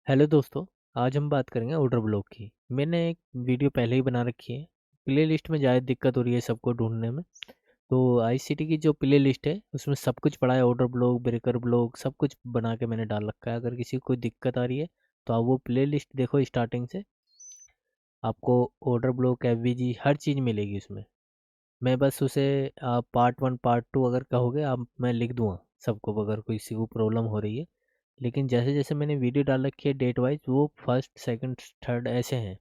Hello दोस्तों। आज हम बात करेंगे ऑर्डर ब्लॉक की। मैंने एक वीडियो पहले ही बना रखी है। प्ले लिस्ट में ज़्यादा दिक्कत हो रही है सबको ढूंढने में। तो आईसीटी की जो प्ले लिस्ट है उसमें सब कुछ पड़ा है, ऑर्डर ब्लॉक, ब्रेकर ब्लॉक, सब कुछ बना के मैंने डाल रखा है। अगर किसी को कोई दिक्कत आ रही है तो आप वो प्ले लिस्ट देखो स्टार्टिंग से। आपको ऑर्डर ब्लॉक, एफवीजी, हर चीज़ मिलेगी उसमें। मैं बस उसे आप पार्ट वन पार्ट टू अगर कहोगे आप, मैं लिख दूंगा सबको अगर कोई किसी को प्रॉब्लम हो रही है। लेकिन जैसे जैसे मैंने वीडियो डाल रखी है डेट वाइज, वो फर्स्ट सेकंड थर्ड ऐसे हैं।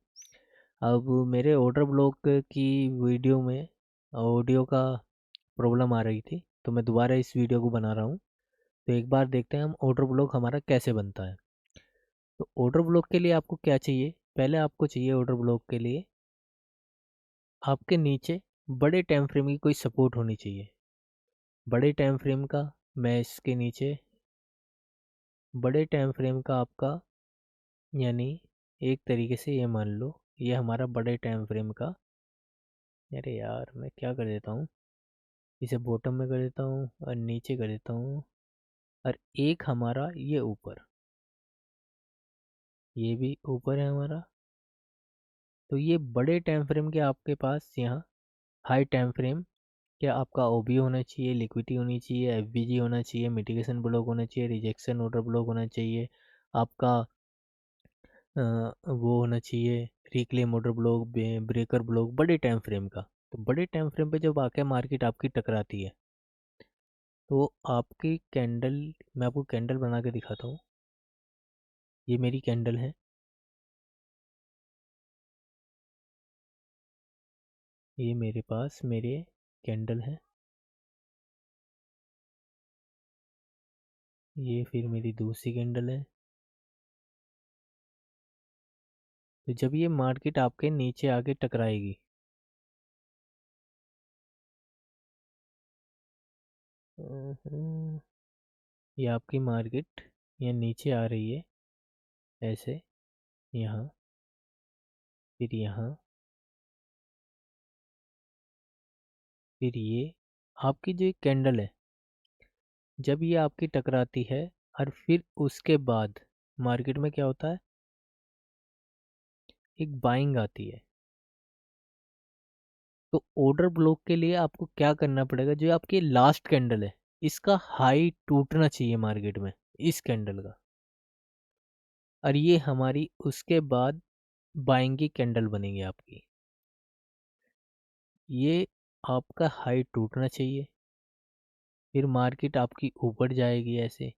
अब मेरे ऑर्डर ब्लॉक की वीडियो में ऑडियो का प्रॉब्लम आ रही थी, तो मैं दोबारा इस वीडियो को बना रहा हूँ। तो एक बार देखते हैं हम ऑर्डर ब्लॉक हमारा कैसे बनता है। तो ऑर्डर ब्लॉक के लिए आपको क्या चाहिए? पहले आपको चाहिए ऑर्डर ब्लॉक के लिए आपके नीचे बड़े टाइम फ्रेम की कोई सपोर्ट होनी चाहिए। बड़े टाइम फ्रेम का, मैं इसके नीचे बड़े टाइम फ्रेम का आपका, यानी एक तरीके से ये मान लो ये हमारा बड़े टाइम फ्रेम का। अरे यार, मैं क्या कर देता हूँ, इसे बॉटम में कर देता हूँ और नीचे कर देता हूँ। और एक हमारा ये ऊपर, ये भी ऊपर है हमारा। तो ये बड़े टाइम फ्रेम के आपके पास यहाँ हाई टाइम फ्रेम क्या आपका ओबी होना चाहिए, लिक्विडिटी होनी चाहिए, एफबीजी होना चाहिए, मिटिगेशन ब्लॉक होना चाहिए, रिजेक्शन ऑर्डर ब्लॉक होना चाहिए आपका, वो होना चाहिए reclaim order block, breaker block, बड़े टाइम फ्रेम का। तो बड़े टाइम फ्रेम पे जब आके मार्केट आपकी टकराती है तो आपकी कैंडल, मैं आपको कैंडल बना के दिखाता हूँ। ये मेरी कैंडल है, ये मेरे पास मेरे कैंडल है। ये फिर मेरी दूसरी कैंडल है। तो जब ये मार्केट आपके नीचे आके टकराएगी, ये आपकी मार्केट ये नीचे आ रही है ऐसे, यहाँ, फिर यहाँ, फिर ये आपकी जो कैंडल है जब ये आपकी टकराती है और फिर उसके बाद मार्केट में क्या होता है, एक बाइंग आती है। तो ऑर्डर ब्लॉक के लिए आपको क्या करना पड़ेगा, जो आपकी लास्ट कैंडल है इसका हाई टूटना चाहिए मार्केट में, इस कैंडल का। और ये हमारी उसके बाद बाइंग की कैंडल बनेगी आपकी। ये आपका हाई टूटना चाहिए, फिर मार्केट आपकी ऊपर जाएगी ऐसे,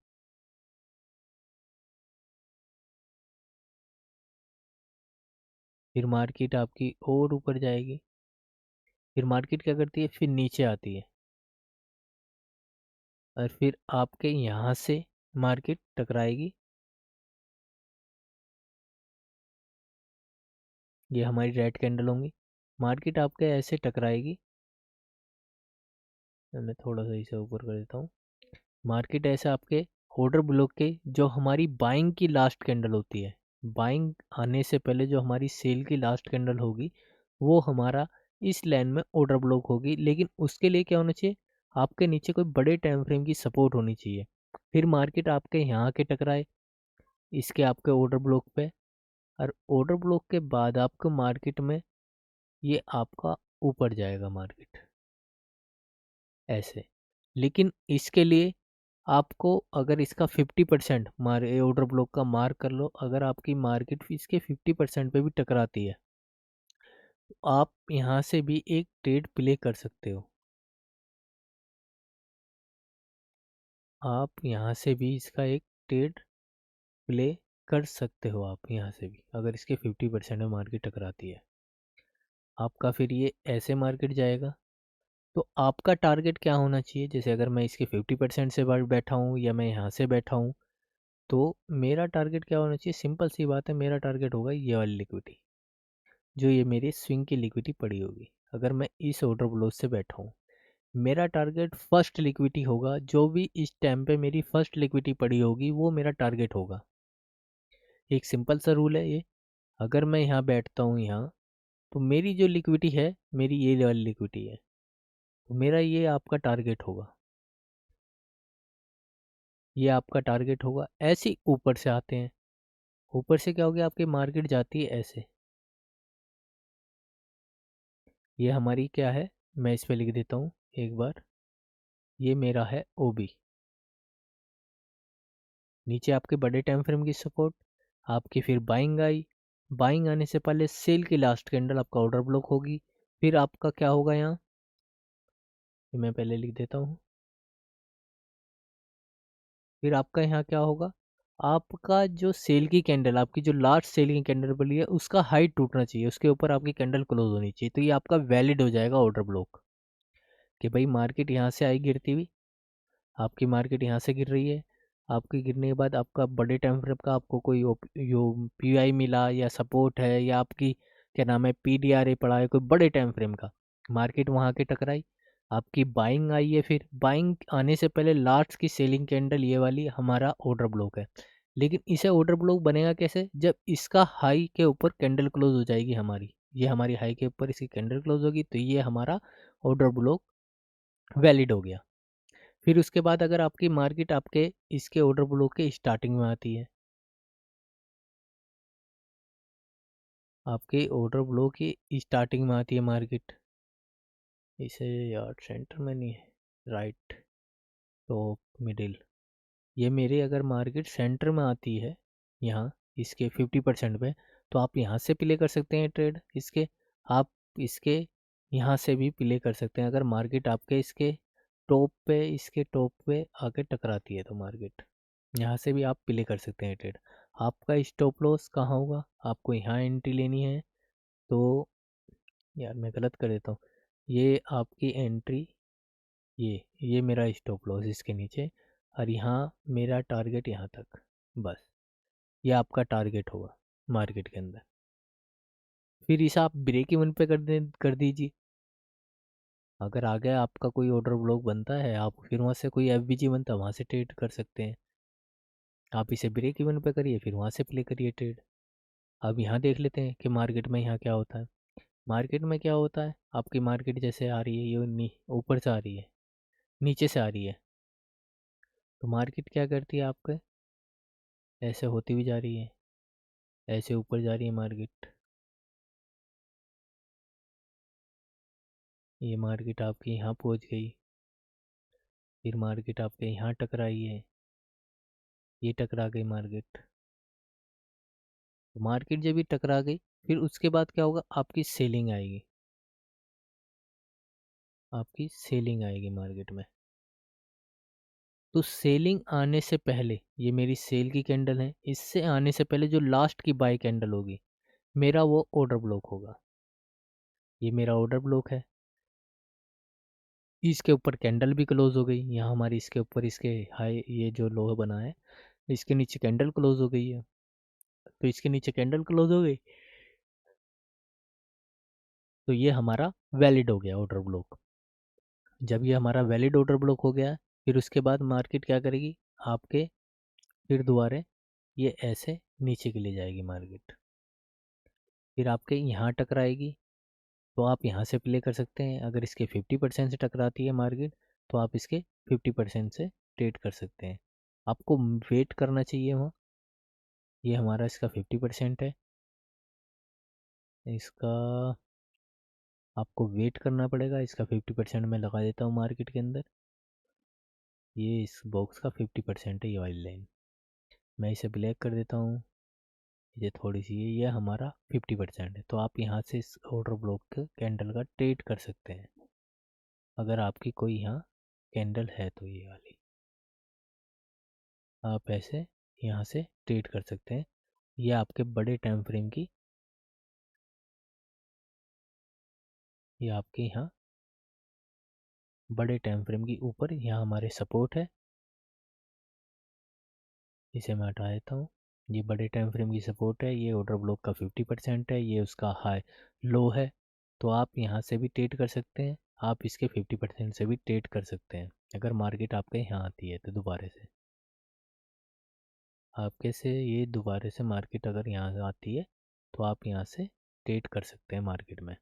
फिर मार्केट आपकी और ऊपर जाएगी, फिर मार्केट क्या करती है, फिर नीचे आती है और फिर आपके यहाँ से मार्केट टकराएगी। ये हमारी रेड कैंडल होंगी, मार्केट आपके ऐसे टकराएगी। मैं थोड़ा सा इसे ऊपर कर देता हूँ। मार्केट ऐसे आपके ऑर्डर ब्लॉक के, जो हमारी बाइंग की लास्ट कैंडल होती है, बाइंग आने से पहले जो हमारी सेल की लास्ट कैंडल होगी, वो हमारा इस लाइन में ऑर्डर ब्लॉक होगी। लेकिन उसके लिए क्या होना चाहिए, आपके नीचे कोई बड़े टाइम फ्रेम की सपोर्ट होनी चाहिए। फिर मार्केट आपके यहाँ के टकराए इसके आपके ऑर्डर ब्लॉक पे, और ऑर्डर ब्लॉक के बाद आपको मार्केट में ये आपका ऊपर जाएगा मार्केट ऐसे। लेकिन इसके लिए आपको, अगर इसका 50% मारे ऑर्डर ब्लॉक का मार्क कर लो, अगर आपकी मार्केट इसके 50% पे भी टकराती है तो आप यहाँ से भी एक ट्रेड प्ले कर सकते हो। आप यहाँ से भी इसका एक ट्रेड प्ले कर सकते हो, आप यहाँ से भी अगर इसके 50% में मार्केट टकराती है आपका, फिर ये ऐसे मार्केट जाएगा। तो आपका टारगेट क्या होना चाहिए, जैसे अगर मैं इसके 50% से बाहर बैठा हूँ या मैं यहाँ से बैठा हूँ, तो मेरा टारगेट क्या होना चाहिए, सिंपल सी बात है, मेरा टारगेट होगा ये वाली लिक्विडिटी, जो ये मेरी स्विंग की लिक्विडिटी पड़ी होगी। अगर मैं इस ऑर्डर ब्लॉक से बैठा हूँ, मेरा टारगेट फर्स्ट लिक्विडिटी होगा, जो भी इस टाइम पे मेरी फर्स्ट लिक्विडिटी पड़ी होगी वो मेरा टारगेट होगा। एक सिंपल सा रूल है ये। अगर मैं यहाँ बैठता हूँ यहाँ, तो मेरी जो लिक्विडिटी है मेरी ये वाली लिक्विडिटी है, तो मेरा ये आपका टारगेट होगा, ये आपका टारगेट होगा। ऐसे ही ऊपर से आते हैं, ऊपर से क्या हो गया, आपकी मार्केट जाती है ऐसे, ये हमारी क्या है, मैं इस पे लिख देता हूँ एक बार, ये मेरा है ओबी। नीचे आपके बड़े टाइम फ्रेम की सपोर्ट, आपकी फिर बाइंग आई, बाइंग आने से पहले सेल की लास्ट कैंडल आपका ऑर्डर ब्लॉक होगी। फिर आपका क्या होगा यहाँ, ये मैं पहले लिख देता हूँ, फिर आपका यहाँ क्या होगा, आपका जो सेल की कैंडल, आपकी जो लास्ट सेल की कैंडल बनी है उसका हाइट टूटना चाहिए, उसके ऊपर आपकी कैंडल क्लोज होनी चाहिए, तो ये आपका वैलिड हो जाएगा ऑर्डर ब्लॉक, कि भाई मार्केट यहाँ से आई गिरती हुई, आपकी मार्केट यहाँ से गिर रही है, आपके गिरने के बाद आपका बड़े टाइम फ्रेम का आपको कोई पीआई मिला या सपोर्ट है या आपकी क्या नाम है पीडीआरए पड़ा है कोई बड़े टाइम फ्रेम का, मार्केट वहाँ के टकराई, आपकी बाइंग आई है, फिर बाइंग आने से पहले लास्ट की सेलिंग कैंडल ये वाली हमारा ऑर्डर ब्लॉक है। लेकिन इसे ऑर्डर ब्लॉक बनेगा कैसे, जब इसका हाई के ऊपर कैंडल क्लोज हो जाएगी हमारी, ये हमारी हाई के ऊपर इसकी कैंडल क्लोज होगी, तो ये हमारा ऑर्डर ब्लॉक वैलिड हो गया। फिर उसके बाद अगर आपकी मार्केट आपके इसके ऑर्डर ब्लॉक के स्टार्टिंग में आती है, आपके ऑर्डर ब्लॉक की स्टार्टिंग में आती है मार्केट, इसे यार सेंटर में नहीं है, राइट, टॉप, मिडिल, ये मेरी अगर मार्केट सेंटर में आती है यहाँ इसके 50% पे, तो आप यहाँ से प्ले कर सकते हैं ट्रेड इसके, आप इसके यहाँ से भी प्ले कर सकते हैं, अगर मार्केट आपके इसके टॉप पे, इसके टॉप पे आके टकराती है तो मार्केट यहाँ से भी आप प्ले कर सकते हैं ट्रेड। आपका स्टॉप लॉस कहाँ होगा, आपको यहाँ एंट्री लेनी है, तो यार मैं गलत कर देता हूँ, ये आपकी एंट्री, ये मेरा स्टॉप लॉस इसके नीचे, और यहाँ मेरा टारगेट यहाँ तक, बस ये आपका टारगेट होगा मार्केट के अंदर। फिर इसे आप ब्रेक इवन पे कर दीजिए, अगर आगे आपका कोई ऑर्डर ब्लॉक बनता है, आप फिर वहाँ से कोई एफबीजी बनता है वहाँ से ट्रेड कर सकते हैं, आप इसे ब्रेक इवन पे करिए फिर वहाँ से प्ले करिए ट्रेड। अब यहाँ देख लेते हैं कि मार्केट में यहाँ क्या होता है, मार्केट में क्या होता है, आपकी मार्केट जैसे आ रही है ये ऊपर से आ रही है, नीचे से आ रही है, तो मार्केट क्या करती है आपके, ऐसे होती हुई जा रही है, ऐसे ऊपर जा रही है मार्केट, ये मार्केट आपकी यहाँ पहुँच गई, फिर मार्केट आपके यहाँ टकराई है, ये टकरा गई मार्केट, तो मार्केट जब भी टकरा गई फिर उसके बाद क्या होगा, आपकी सेलिंग आएगी, आपकी सेलिंग आएगी मार्केट में। तो सेलिंग आने से पहले, ये मेरी सेल की कैंडल है, इससे आने से पहले जो लास्ट की बाई कैंडल होगी मेरा वो ऑर्डर ब्लॉक होगा, ये मेरा ऑर्डर ब्लॉक है, इसके ऊपर कैंडल भी क्लोज हो गई, यहाँ हमारी इसके ऊपर इसके हाई ये जो लो बना है इसके नीचे कैंडल क्लोज हो गई है, तो इसके नीचे कैंडल क्लोज हो गई, तो ये हमारा वैलिड हो गया ऑर्डर ब्लॉक। जब ये हमारा वैलिड ऑर्डर ब्लॉक हो गया फिर उसके बाद मार्केट क्या करेगी, आपके फिर दोबारा ये ऐसे नीचे के लिए जाएगी मार्केट, फिर आपके यहाँ टकराएगी, तो आप यहाँ से प्ले कर सकते हैं, अगर इसके 50% से टकराती है मार्केट तो आप इसके 50% से ट्रेड कर सकते हैं, आपको वेट करना चाहिए वहाँ, ये हमारा इसका 50% है, इसका आपको वेट करना पड़ेगा, इसका 50% मैं लगा देता हूँ मार्केट के अंदर, ये इस बॉक्स का 50% है ये वाली लाइन, मैं इसे ब्लैक कर देता हूँ, ये थोड़ी सी है, ये हमारा 50% है, तो आप यहाँ से इस ऑर्डर ब्लॉक के कैंडल का ट्रेड कर सकते हैं, अगर आपकी कोई यहाँ कैंडल है तो ये वाली आप ऐसे यहाँ से ट्रेड कर सकते हैं, ये आपके बड़े टाइम फ्रेम की, ये आपके यहाँ बड़े टाइम फ्रेम की ऊपर यहाँ हमारे सपोर्ट है, इसे मैं हटा देता हूँ, ये बड़े टाइम फ्रेम की सपोर्ट है, ये ऑर्डर ब्लॉक का 50% है, ये उसका हाई लो है, तो आप यहाँ से भी ट्रेड कर सकते हैं, आप इसके 50% से भी ट्रेड कर सकते हैं, अगर मार्केट आपके यहाँ आती है तो दोबारा से आपके से ये दोबारा से मार्केट अगर यहाँ आती है तो आप यहाँ से ट्रेड कर सकते हैं मार्केट में,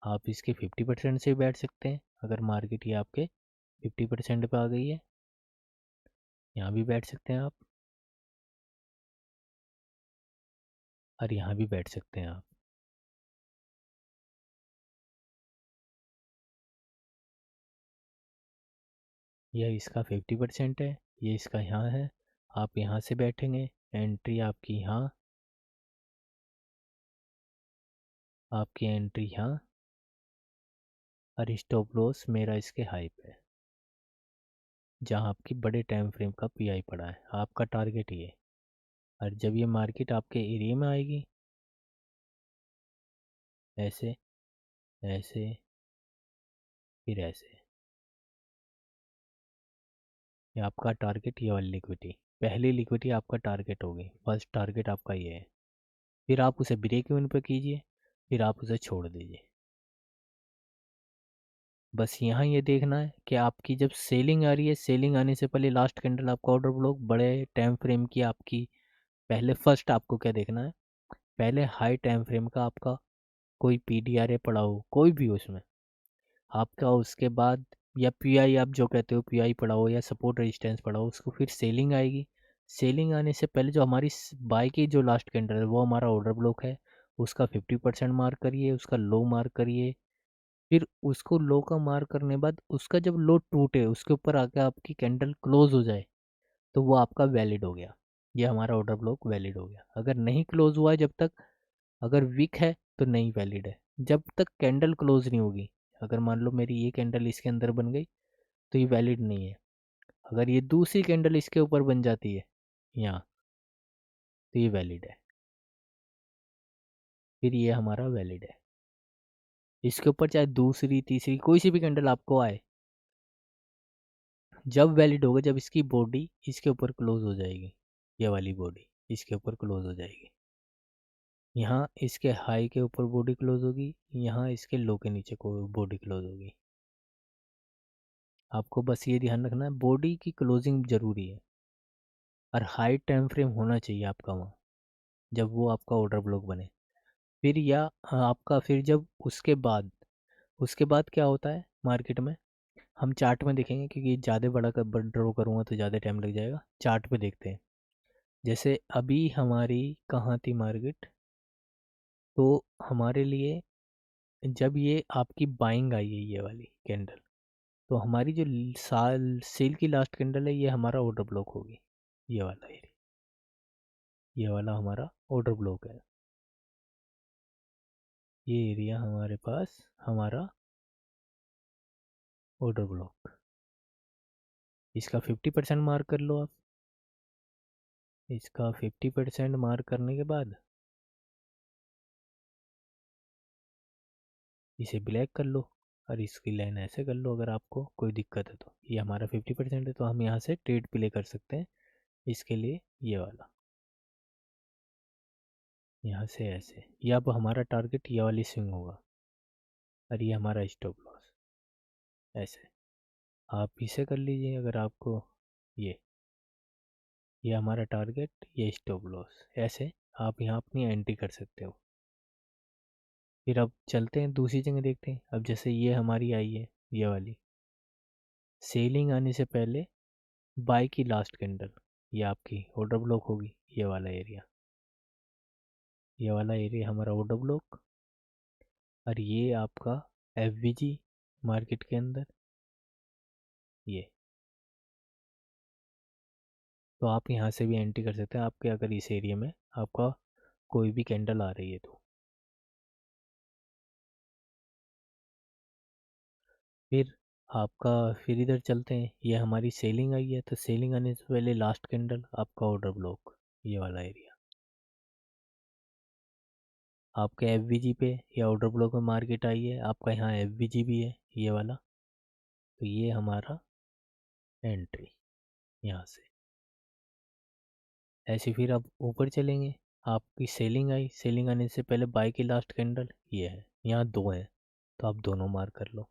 आप इसके 50% से भी बैठ सकते हैं, अगर मार्केट ये आपके 50% पे आ गई है यहाँ भी बैठ सकते हैं आप। और यहाँ भी बैठ सकते हैं आप। यह इसका 50% है, ये इसका यहाँ है। आप यहाँ से बैठेंगे, एंट्री आपकी यहाँ, आपकी एंट्री यहाँ, और स्टॉप लॉस मेरा इसके हाई पे है, जहाँ आपकी बड़े टाइम फ्रेम का पीआई पड़ा है। आपका टारगेट ये। और जब ये मार्केट आपके एरिया में आएगी, ऐसे ऐसे फिर ऐसे, ये आपका टारगेट, ये वाली लिक्विडिटी, पहली लिक्विडिटी आपका टारगेट होगी। फर्स्ट टारगेट आपका ये है। फिर आप उसे ब्रेक इवन पे कीजिए, फिर आप उसे छोड़ दीजिए। बस यहाँ ये देखना है कि आपकी जब सेलिंग आ रही है, सेलिंग आने से पहले लास्ट कैंडल आपका ऑर्डर ब्लॉक बड़े टाइम फ्रेम की आपकी, पहले फर्स्ट आपको क्या देखना है, पहले हाई टाइम फ्रेम का आपका कोई पीडीआरए पड़ा हो, कोई भी हो उसमें आपका, उसके बाद या पीआई आप जो कहते हो पीआई पड़ा हो, या सपोर्ट रेजिस्टेंस पड़ा हो, उसको फिर सेलिंग आएगी। सेलिंग आने से पहले जो हमारी बाय की जो लास्ट कैंडल है वो हमारा ऑर्डर ब्लॉक है, उसका 50% मार्क करिए, उसका लो मार्क करिए। फिर उसको लो का मार्क करने बाद उसका जब लो टूटे, उसके ऊपर आके आपकी कैंडल क्लोज हो जाए, तो वो आपका वैलिड हो गया। ये हमारा ऑर्डर ब्लॉक वैलिड हो गया। अगर नहीं क्लोज हुआ है जब तक, अगर वीक है तो नहीं वैलिड है। जब तक कैंडल क्लोज नहीं होगी, अगर मान लो मेरी ये कैंडल इसके अंदर बन गई, तो ये वैलिड नहीं है। अगर ये दूसरी कैंडल इसके ऊपर बन जाती है यहाँ, तो ये वैलिड है। फिर ये हमारा वैलिड है। इसके ऊपर चाहे दूसरी तीसरी कोई सी भी कैंडल आपको आए, जब वैलिड होगा जब इसकी बॉडी इसके ऊपर क्लोज हो जाएगी, ये वाली बॉडी इसके ऊपर क्लोज हो जाएगी। यहाँ इसके हाई के ऊपर बॉडी क्लोज होगी, यहाँ इसके लो के नीचे को बॉडी क्लोज होगी। आपको बस ये ध्यान रखना है, बॉडी की क्लोजिंग ज़रूरी है, और हाई टाइम फ्रेम होना चाहिए आपका वहाँ, जब वो आपका ऑर्डर ब्लॉक बने। फिर या आपका फिर जब उसके बाद क्या होता है मार्केट में, हम चार्ट में देखेंगे, क्योंकि ज़्यादा बड़ा ड्रॉ करूँगा तो ज़्यादा टाइम लग जाएगा। चार्ट पे देखते हैं, जैसे अभी हमारी कहाँ थी मार्केट, तो हमारे लिए जब ये आपकी बाइंग आई है ये वाली कैंडल, तो हमारी जो साल सेल की लास्ट कैंडल है, ये हमारा ऑर्डर ब्लॉक होगी। ये वाला एरिया, ये वाला हमारा ऑर्डर ब्लॉक है। ये एरिया हमारे पास हमारा ऑर्डर ब्लॉक, इसका 50% मार्क कर लो आप। इसका 50% मार्क करने के बाद इसे ब्लैक कर लो, और इसकी लाइन ऐसे कर लो। अगर आपको कोई दिक्कत है तो ये हमारा 50% है, तो हम यहाँ से ट्रेड प्ले कर सकते हैं। इसके लिए ये वाला यहाँ से ऐसे, ये अब हमारा टारगेट ये वाली स्विंग होगा, और ये हमारा स्टॉप लॉस ऐसे। आप इसे कर लीजिए अगर आपको, ये हमारा टारगेट, ये स्टॉप लॉस ऐसे। आप यहाँ अपनी एंट्री कर सकते हो। फिर अब चलते हैं दूसरी जगह देखते हैं। अब जैसे ये हमारी आई है ये वाली, सेलिंग आने से पहले बाय की लास्ट कैंडल, ये आपकी ऑर्डर ब्लॉक होगी। ये वाला एरिया हमारा ऑर्डर ब्लॉक, और ये आपका एफवीजी मार्केट के अंदर ये। तो आप यहाँ से भी एंट्री कर सकते हैं, आपके अगर इस एरिया में आपका कोई भी कैंडल आ रही है तो। फिर आपका, फिर इधर चलते हैं, ये हमारी सेलिंग आई है, तो सेलिंग आने से पहले लास्ट कैंडल आपका ऑर्डर ब्लॉक, ये वाला एरिया आपके एफवीजी पे या ऑर्डर ब्लॉक में मार्केट आई है, आपका यहाँ एफवीजी भी है ये वाला, तो ये हमारा एंट्री यहाँ से ऐसे। फिर अब ऊपर चलेंगे, आपकी सेलिंग आई, सेलिंग आने से पहले बाय की लास्ट कैंडल ये है, यहाँ दो है, तो आप दोनों मार्क कर लो।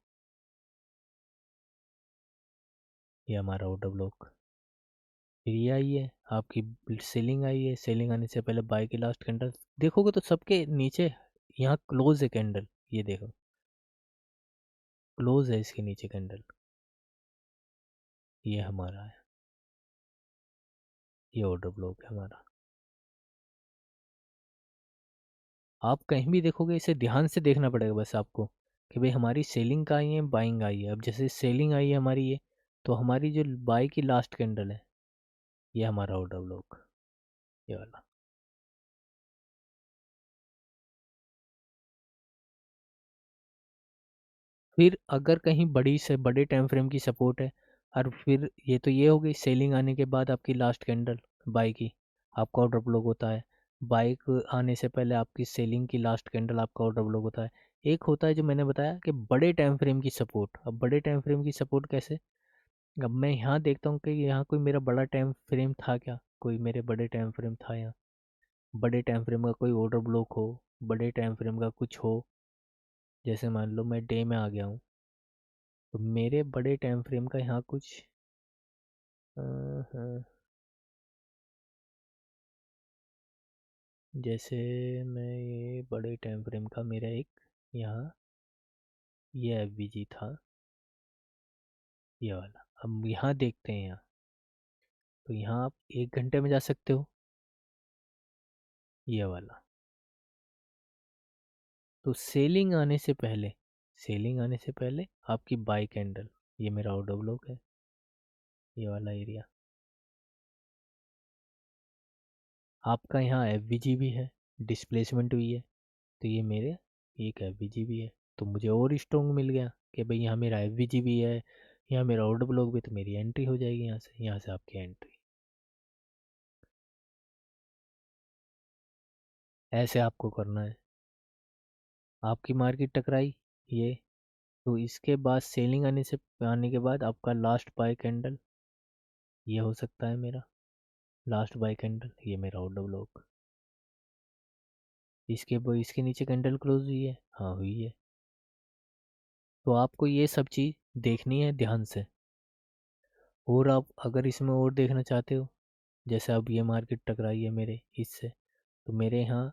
ये हमारा ऑर्डर ब्लॉक। फिर ये आई है आपकी सेलिंग आई है, सेलिंग आने से पहले बाय की लास्ट कैंडल, देखोगे तो सबके नीचे यहाँ क्लोज है कैंडल, ये देखो क्लोज है इसके नीचे कैंडल, ये हमारा है, ये ऑर्डर ब्लॉक है हमारा। आप कहीं भी देखोगे इसे ध्यान से देखना पड़ेगा बस आपको, कि भाई हमारी सेलिंग का आई है, बाइंग आई है। अब जैसे सेलिंग आई है हमारी ये, तो हमारी जो बाई की लास्ट कैंडल है, ये हमारा ऑर्डर ब्लॉक, ये वाला। फिर अगर कहीं बड़ी से बड़े टाइम फ्रेम की सपोर्ट है, और फिर ये तो ये हो गई सेलिंग आने के बाद आपकी लास्ट कैंडल बाई की, आपका ऑर्डर ब्लॉक होता है। बाइक आने से पहले आपकी सेलिंग की लास्ट कैंडल आपका ऑर्डर ब्लॉक होता है। एक होता है जो मैंने बताया कि बड़े टाइम फ्रेम की सपोर्ट। अब बड़े टाइम फ्रेम की सपोर्ट कैसे? अब मैं यहाँ देखता हूँ कि यहाँ कोई मेरा बड़ा टाइम फ्रेम था क्या, कोई मेरे बड़े टाइम फ्रेम था यहाँ, बड़े टाइम फ्रेम का कोई ऑर्डर ब्लॉक हो, बड़े टाइम फ्रेम का कुछ हो। जैसे मान लो मैं डे में आ गया हूँ, तो मेरे बड़े टाइम फ्रेम का यहाँ कुछ हाँ, जैसे मैं ये बड़े टाइम फ्रेम का मेरा एक यहाँ ये एफ था, ये वाला। अब यहाँ देखते हैं यहाँ, तो यहाँ आप 1 घंटे में जा सकते हो, ये वाला। तो सेलिंग आने से पहले, सेलिंग आने से पहले आपकी बाई कैंडल, ये मेरा ऑर्डर ब्लॉक है, ये वाला एरिया। आपका यहाँ एफ भी है, डिस्प्लेसमेंट हुई है, तो ये मेरे एक एफ भी है। तो मुझे और स्ट्रॉन्ग मिल गया कि भाई यहाँ मेरा एफ भी है, यहाँ मेरा ऑर्डर ब्लॉक भी, तो मेरी एंट्री हो जाएगी यहाँ से आपकी एंट्री। ऐसे आपको करना है। आपकी मार्केट टकराई ये, तो इसके बाद सेलिंग आने के बाद आपका लास्ट बाय कैंडल ये हो सकता है मेरा, लास्ट बाय कैंडल ये मेरा ऑर्डर ब्लॉक। इसके नीचे कैंडल क्लोज हुई है, हाँ हुई है। तो आपको ये सब चीज़ देखनी है ध्यान से। और आप अगर इसमें और देखना चाहते हो, जैसे अब ये मार्केट टकराई है मेरे इससे, तो मेरे यहाँ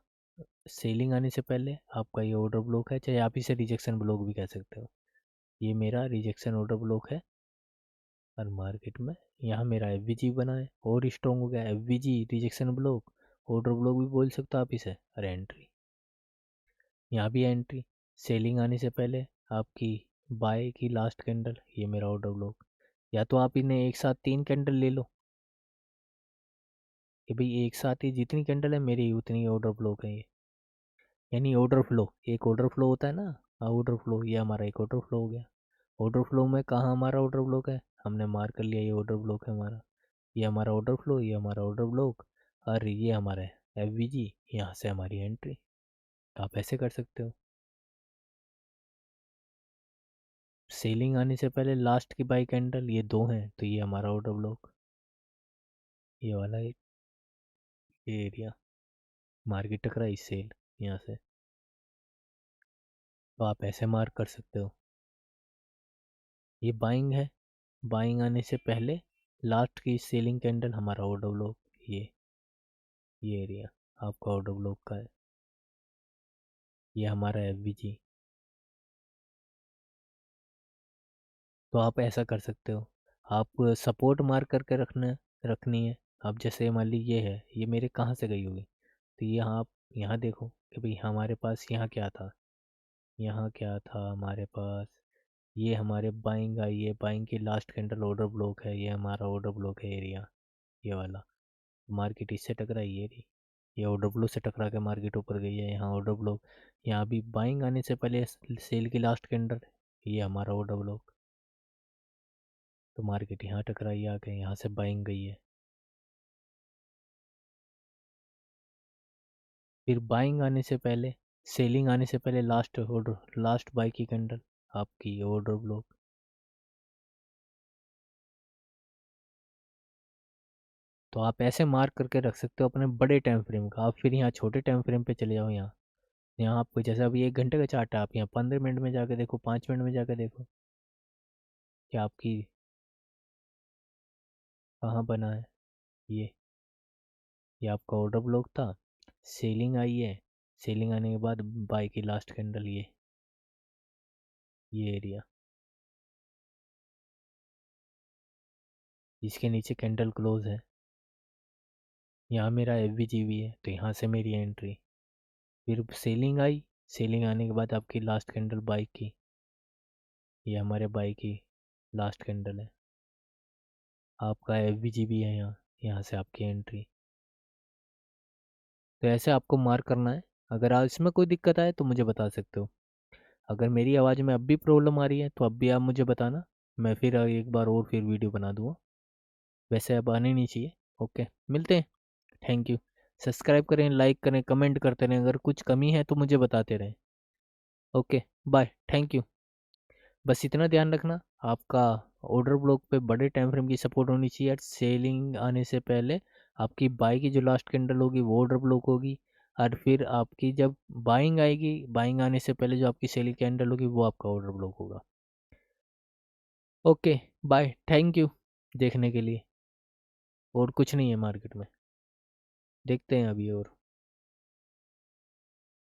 सेलिंग आने से पहले आपका ये ऑर्डर ब्लॉक है, चाहे आप इसे रिजेक्शन ब्लॉक भी कह सकते हो। ये मेरा रिजेक्शन ऑर्डर ब्लॉक है। और मार्केट में यहाँ मेरा एफ बना है और स्ट्रॉन्ग हो गया, F rejection block, order block भी बोल सकते हो आप इसे, और एंट्री, यहाँ भी एंट्री। सेलिंग आने से पहले आपकी बाय की लास्ट कैंडल, ये मेरा ऑर्डर ब्लॉक। या तो आप इन्हें एक साथ 3 कैंडल ले लो, कि भाई एक साथ ही जितनी कैंडल है मेरी उतनी ऑर्डर ब्लॉक है ये, यानी ऑर्डर फ्लो, एक ऑर्डर फ्लो होता है ना। ऑर्डर फ्लो, ये हमारा एक ऑर्डर फ्लो हो गया। ऑर्डर फ्लो में कहाँ हमारा ऑर्डर ब्लॉक है, हमने मार्क कर लिया, ये ऑर्डर ब्लॉक है हमारा, ये हमारा ऑर्डर फ्लो, ये हमारा ऑर्डर ब्लॉक, और ये हमारा एफ यहाँ से हमारी एंट्री। तो आप ऐसे कर सकते हो। सेलिंग आने से पहले लास्ट की बाई कैंडल ये दो हैं, तो ये हमारा ऑर्डर ब्लॉक, ये वाला एक ये एरिया, मार्केट टकराई सेल यहाँ से, तो आप ऐसे मार्क कर सकते हो। ये बाइंग है, बाइंग आने से पहले लास्ट की सेलिंग कैंडल हमारा ऑर्डर ब्लॉक, ये एरिया आपका ऑर्डर ब्लॉक का है, ये हमारा एफ। तो आप ऐसा कर सकते हो। आप सपोर्ट मार्क करके रखनी है। अब जैसे मान ली ये है, ये मेरे कहाँ से गई होगी, तो ये आप यहाँ देखो कि भाई हमारे पास यहाँ क्या था, यहाँ क्या था हमारे पास, ये हमारे बाइंग आई है, बाइंग की लास्ट कैंडल ऑर्डर ब्लॉक है, ये हमारा ऑर्डर ब्लॉक है एरिया, ये वाला। मार्केट इससे टकराई ये रही, ये ऑर्डर ब्लॉक से टकरा के मार्केट ऊपर गई है, यहाँ ऑर्डर ब्लॉक। यहाँ भी बाइंग आने से पहले सेल की लास्ट कैंडल, ये हमारा ऑर्डर ब्लॉक, तो मार्केट यहाँ टकराई आके, यहाँ से बाइंग गई है। फिर बाइंग आने से पहले, सेलिंग आने से पहले लास्ट ऑर्डर, लास्ट बाई की कैंडल आपकी ऑर्डर ब्लॉक। तो आप ऐसे मार्क करके रख सकते हो अपने बड़े टाइम फ्रेम का। आप फिर यहाँ छोटे टाइम फ्रेम पे चले जाओ। यहाँ यहाँ आपको जैसे अभी 1 घंटे का चार्ट है, आप यहाँ 15 मिनट में जाकर देखो, 5 मिनट में जाकर देखो कि आपकी कहाँ बना है। ये ये आपका ऑर्डर ब्लॉक था, सेलिंग आई है, सेलिंग आने के बाद बाई की लास्ट कैंडल ये एरिया, इसके नीचे कैंडल क्लोज है, यहाँ मेरा एफ भी है, तो यहाँ से मेरी एंट्री। फिर सेलिंग आई, सेलिंग आने के बाद आपकी लास्ट कैंडल बाई की, ये हमारे बाई की लास्ट कैंडल है। आपका एफ भी है यहाँ, यहाँ से आपकी एंट्री। तो ऐसे आपको मार्क करना है। अगर आज इसमें कोई दिक्कत आए तो मुझे बता सकते हो। अगर मेरी आवाज़ में अब भी प्रॉब्लम आ रही है तो अब भी आप मुझे बताना, मैं फिर एक बार और फिर वीडियो बना दूँगा। वैसे अब आने नहीं चाहिए। ओके, मिलते हैं। Thank you. सब्सक्राइब करें, लाइक करें, कमेंट करते रहें, अगर कुछ कमी है तो मुझे बताते रहें। Okay, bye, thank you. बस इतना ध्यान रखना, आपका ऑर्डर ब्लॉक पे बड़े टाइम फ्रेम की सपोर्ट होनी चाहिए। सेलिंग आने से पहले आपकी बाई की जो लास्ट कैंडल होगी वो ऑर्डर ब्लॉक होगी, और फिर आपकी जब बाइंग आएगी, बाइंग आने से पहले जो आपकी सेलिंग कैंडल होगी वो आपका ऑर्डर ब्लॉक होगा। ओके, बाय, थैंक यू देखने के लिए। और कुछ नहीं है मार्केट में, देखते हैं अभी और।